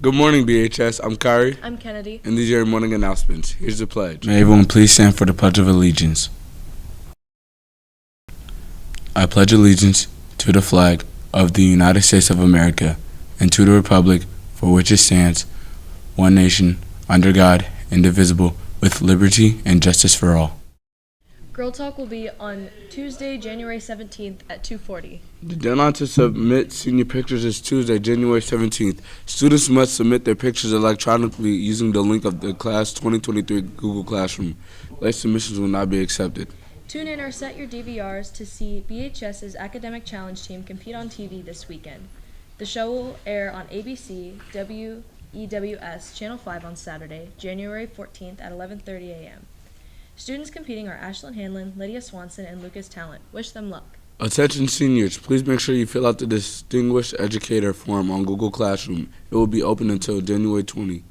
Good morning, BHS. I'm Kyrie. I'm Kennedy. And these are your morning announcements. Here's the pledge. May everyone please stand for the Pledge of Allegiance. I pledge allegiance to the flag of the United States of America and to the republic for which it stands, one nation, under God, indivisible, with liberty and justice for all. Girl Talk will be on Tuesday, January 17th at 2:40. The deadline to submit senior pictures is Tuesday, January 17th. Students must submit their pictures electronically using the link of the Class 2023 Google Classroom. Late submissions will not be accepted. Tune in or set your DVRs to see BHS's Academic Challenge team compete on TV this weekend. The show will air on ABC, WEWS, Channel 5 on Saturday, January 14th at 11:30 a.m. Students competing are Ashlyn Hanlon, Lydia Swanson, and Lucas Talent. Wish them luck. Attention seniors, please make sure you fill out the Distinguished Educator form on Google Classroom. It will be open until January 20.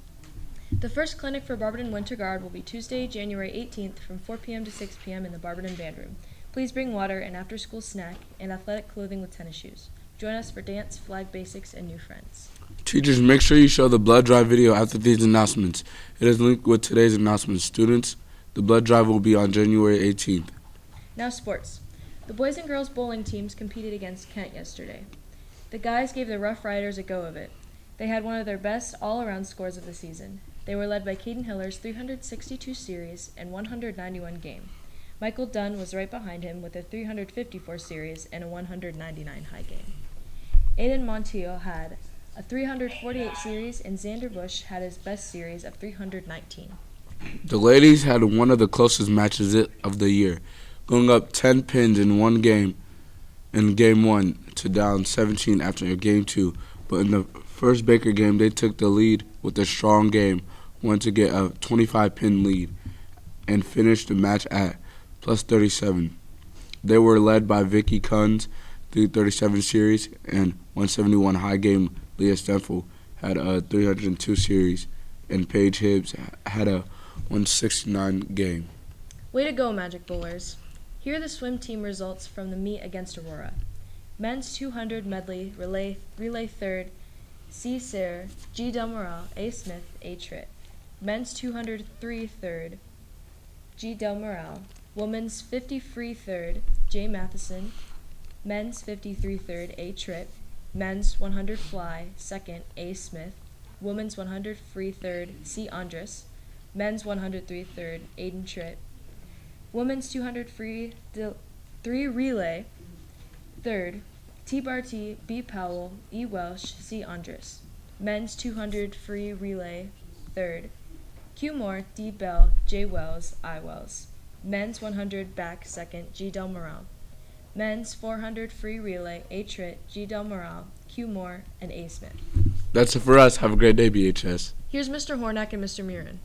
The first clinic for Barberton Winter Guard will be Tuesday, January 18th from 4 p.m. to 6 p.m. in the Barberton Band Room. Please bring water, an after-school snack, and athletic clothing with tennis shoes. Join us for dance, flag basics, and new friends. Teachers, make sure you show the blood drive video after these announcements. It is linked with today's announcements. Students, the blood drive will be on January 18th. Now sports. The boys and girls bowling teams competed against Kent yesterday. The guys gave the Rough Riders a go of it. They had one of their best all-around scores of the season. They were led by Caden Hiller's 362 series and 191 game. Michael Dunn was right behind him with a 354 series and a 199 high game. Aiden Montiel had a 348 series, and Xander Bush had his best series of 319. The ladies had one of the closest matches of the year, going up 10 pins in one game in Game 1 to down 17 after Game 2. But in the first Baker game, they took the lead with a strong game, won to get a 25-pin lead, and finished the match at plus 37. They were led by Vicky Kunz, 337 series, and 171 high game. Leah Stenfel had a 302 series, and Paige Hibbs had a 169 game. Way to go, Magic Bowlers. Here are the swim team results from the meet against Aurora. Men's 200 medley relay third, C. Sayre, G. Del Moral, A. Smith, A. Tritt. Men's 200 3 third, G. Del Moral. Women's 50 free third, J. Matheson. Men's 53 third, A. Tritt. Men's 100 fly second, A. Smith. Women's 100 free third, C. Andrus. Men's 103 third, Aiden Tritt. Women's 200 free 3 relay third, T. Barty, B. Powell, E. Welsh, C. Andrus. Men's 200 free relay third, Q. Moore, D. Bell, J. Wells, I. Wells. Men's 100 back second, G. Del Moral. Men's 400 free relay, A. Tritt, G. Del Moral, Q. Moore, and A. Smith. That's it for us. Have a great day, BHS. Here's Mr. Hornack and Mr. Murin.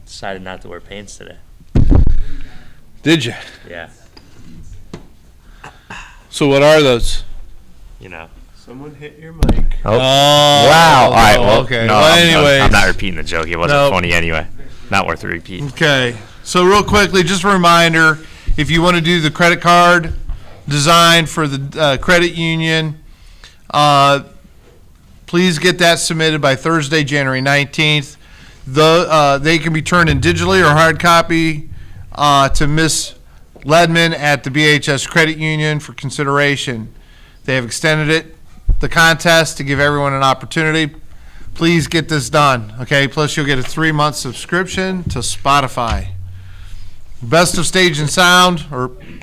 Decided not to wear pants today. Did you? Yeah, So what are those? you know. Someone hit your mic. Oh, wow. wow. All right, well, Okay. no, Well, anyways. I'm not repeating the joke. It wasn't Nope. funny anyway. Not worth a repeat. Okay. So real quickly, just a reminder, if you want to do the credit card design for the credit union, please get that submitted by Thursday, January 19th. They can be turned in digitally or hard copy to Miss Ledman at the BHS Credit Union for consideration. They have extended the contest to give everyone an opportunity. Please get this done, okay? Plus, you'll get a 3-month subscription to Spotify. Best of Stage and Sound,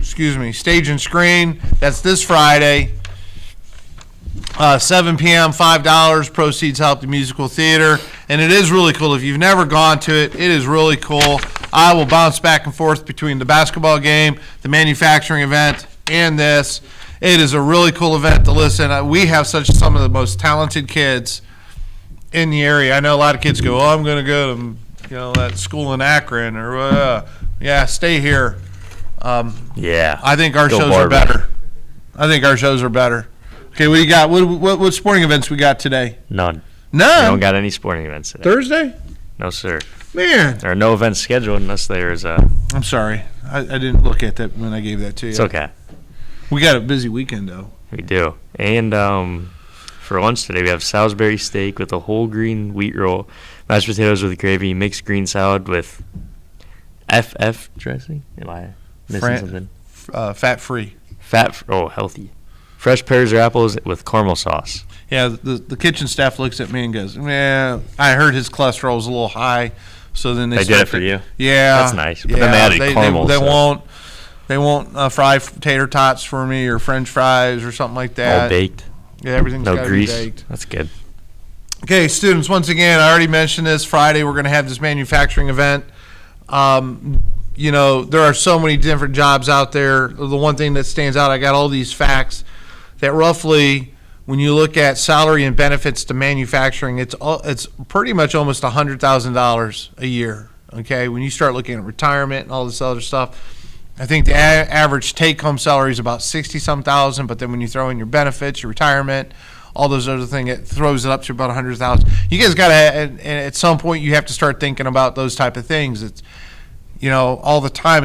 Stage and Screen. That's this Friday, 7 p.m., $5. Proceeds help the musical theater. And it is really cool. If you've never gone to it, it is really cool. I will bounce back and forth between the basketball game, the manufacturing event, and this. It is a really cool event to listen. We have some of the most talented kids in the area. I know a lot of kids go, "Oh, I'm going to go to that school in Akron," or yeah, stay here. Yeah. I think our Go shows Barber. are better. I think our shows are better. Okay, what do you got? What sporting events we got today? None. None. We don't got any sporting events today. Thursday? No, sir. Man, There are no events scheduled unless there's a. I'm sorry. I didn't look at that when I gave that to you. It's okay. We got a busy weekend though. We do. And for lunch today, we have Salisbury steak with a whole green wheat roll, mashed potatoes with gravy, mixed green salad with FF dressing. Am I missing something? Fat free. Healthy. Fresh pears or apples with caramel sauce. Yeah, the kitchen staff looks at me and goes, "Yeah, I heard his cholesterol is a little high." So then They did it for you? Yeah, That's nice. But then they added caramel, They so- won't fry tater tots for me or French fries or something like that. All baked. Yeah, everything's No gotta grease. be baked. That's good. Okay, students, once again, I already mentioned this. Friday, we're going to have this manufacturing event. There are so many different jobs out there. The one thing that stands out, I got all these facts, that roughly, when you look at salary and benefits to manufacturing, it's pretty much almost $100,000 a year. Okay, when you start looking at retirement and all this other stuff, I think the average take-home salary is about 60-some thousand, but then when you throw in your benefits, your retirement, all those other things, it throws it up to about 100,000. You guys got to, at some point, you have to start thinking about those type of things. It's, all the time.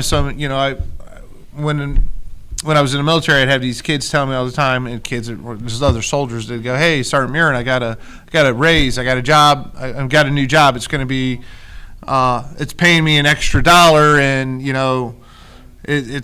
When I was in the military, I'd have these kids tell me all the time, and kids, there's other soldiers that go, "Hey, Sergeant Mirren, I got a raise, I got a job, I've got a new job. It's going to be, it's paying me an extra $1, and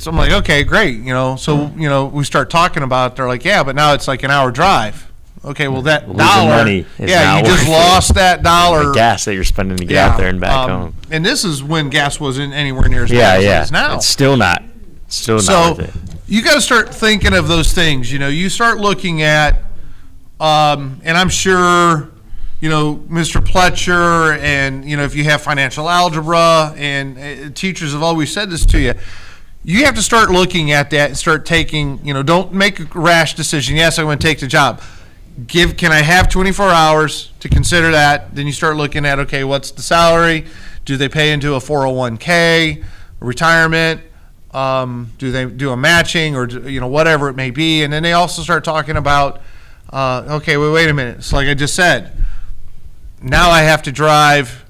I'm like, okay, great, So we start talking about it. They're like, yeah, but now it's like an hour drive. Okay, well that Losing $1, money is now you just worth it. lost that $1. The gas that you're spending to get out there and back home. And this is when gas wasn't anywhere near as Yeah, bad as it yeah. is now. It's still not. Still not So worth it. you got to start thinking of those things. You start looking at, and I'm sure, Mr. Pletcher, and if you have financial algebra, and teachers have always said this to you. You have to start looking at that and start taking. Don't make a rash decision. Yes, I'm going to take the job. Can I have 24 hours to consider that? Then you start looking at, okay, what's the salary? Do they pay into a 401k, retirement? Do they do a matching, or whatever it may be? And then they also start talking about, okay, wait a minute. It's like I just said. Now I have to drive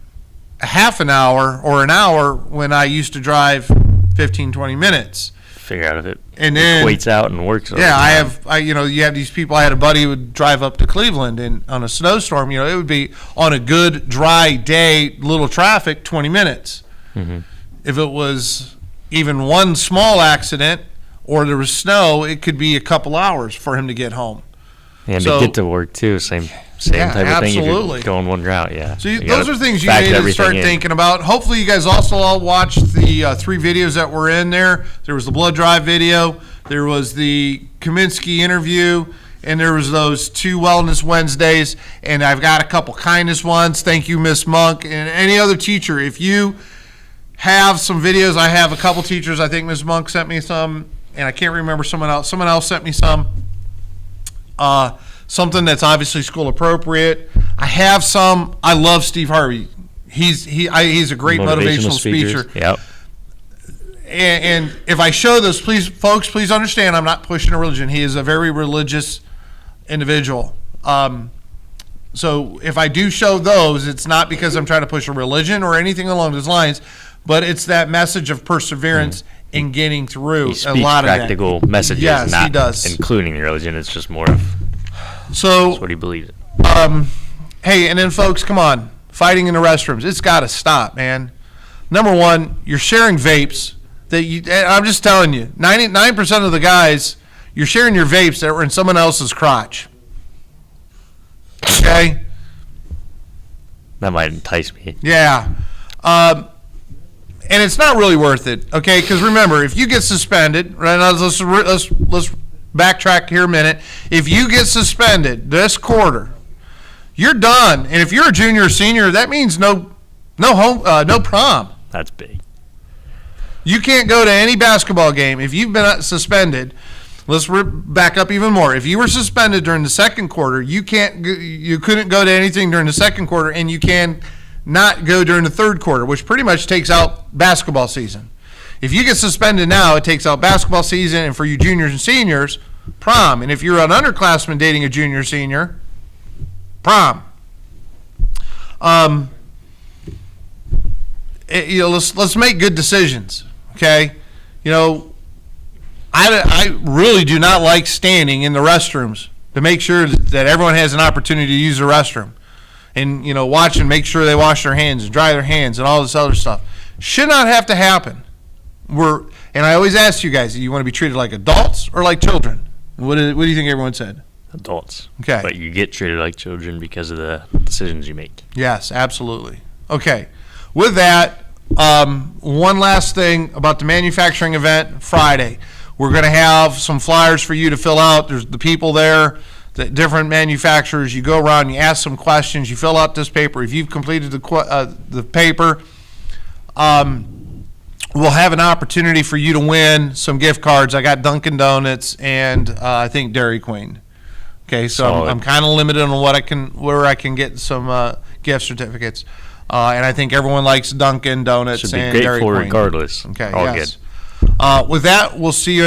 a half an hour or an hour when I used to drive 15, 20 minutes. Figure out if it And then equates out and works. over yeah, time. you have these people. I had a buddy who would drive up to Cleveland, and on a snowstorm, it would be on a good dry day, little traffic, 20 minutes. Mm-hmm. If it was even one small accident or there was snow, it could be a couple hours for him to get home. And So- to get to work too, same Yeah, type of thing. If absolutely. you're going one route, yeah. So You those gotta are things you factor need to everything start in. thinking about. Hopefully you guys also all watched the 3 videos that were in there. There was the blood drive video, there was the Kaminsky interview, and there was those 2 Wellness Wednesdays, and I've got a couple kindness ones. Thank you, Miss Monk, and any other teacher. If you have some videos, I have a couple teachers. I think Miss Monk sent me some, and I can't remember someone else. Someone else sent me some. Something that's obviously school appropriate. I have some. I love Steve Harvey. He's a great motivational speaker. Yep. And if I show those, please, folks, please understand, I'm not pushing a religion. He is a very religious individual. So if I do show those, it's not because I'm trying to push a religion or anything along those lines, but it's that message of perseverance in getting through He a speaks lot of that. practical messages, Yes, not he does. including the religion. It's just more of So what he believes in. Hey, and then folks, come on, fighting in the restrooms, it's got to stop, man. Number one, you're sharing vapes I'm just telling you, 99% of the guys, you're sharing your vapes that were in someone else's crotch. Okay? That might entice me. Yeah. And it's not really worth it, okay? Because remember, if you get suspended, right now, let's backtrack here a minute. If you get suspended this quarter, you're done. And if you're a junior or senior, that means no prom. That's big. You can't go to any basketball game if you've been suspended. let's back up even more. If you were suspended during the second quarter, you couldn't go to anything during the second quarter, and you can not go during the third quarter, which pretty much takes out basketball season. If you get suspended now, it takes out basketball season, and for you juniors and seniors, prom. And if you're an underclassman dating a junior or senior, prom. Let's make good decisions, okay? I really do not like standing in the restrooms to make sure that everyone has an opportunity to use the restroom, and watch and make sure they wash their hands and dry their hands and all this other stuff. Should not have to happen. And I always ask you guys, do you want to be treated like adults or like children? What do you think everyone said? Adults. Okay. But you get treated like children because of the decisions you make. Yes, absolutely. Okay. With that, one last thing about the manufacturing event Friday. We're going to have some flyers for you to fill out. There's the people there, the different manufacturers. You go around, you ask some questions, you fill out this paper. If you've completed the paper, we'll have an opportunity for you to win some gift cards. I got Dunkin' Donuts and I think Dairy Queen. Okay, so I'm kind of limited on where I can get some gift certificates. And I think everyone likes Dunkin' Donuts Should be and Dairy grateful Queen. regardless. Okay, All yes. good. With that, we'll see you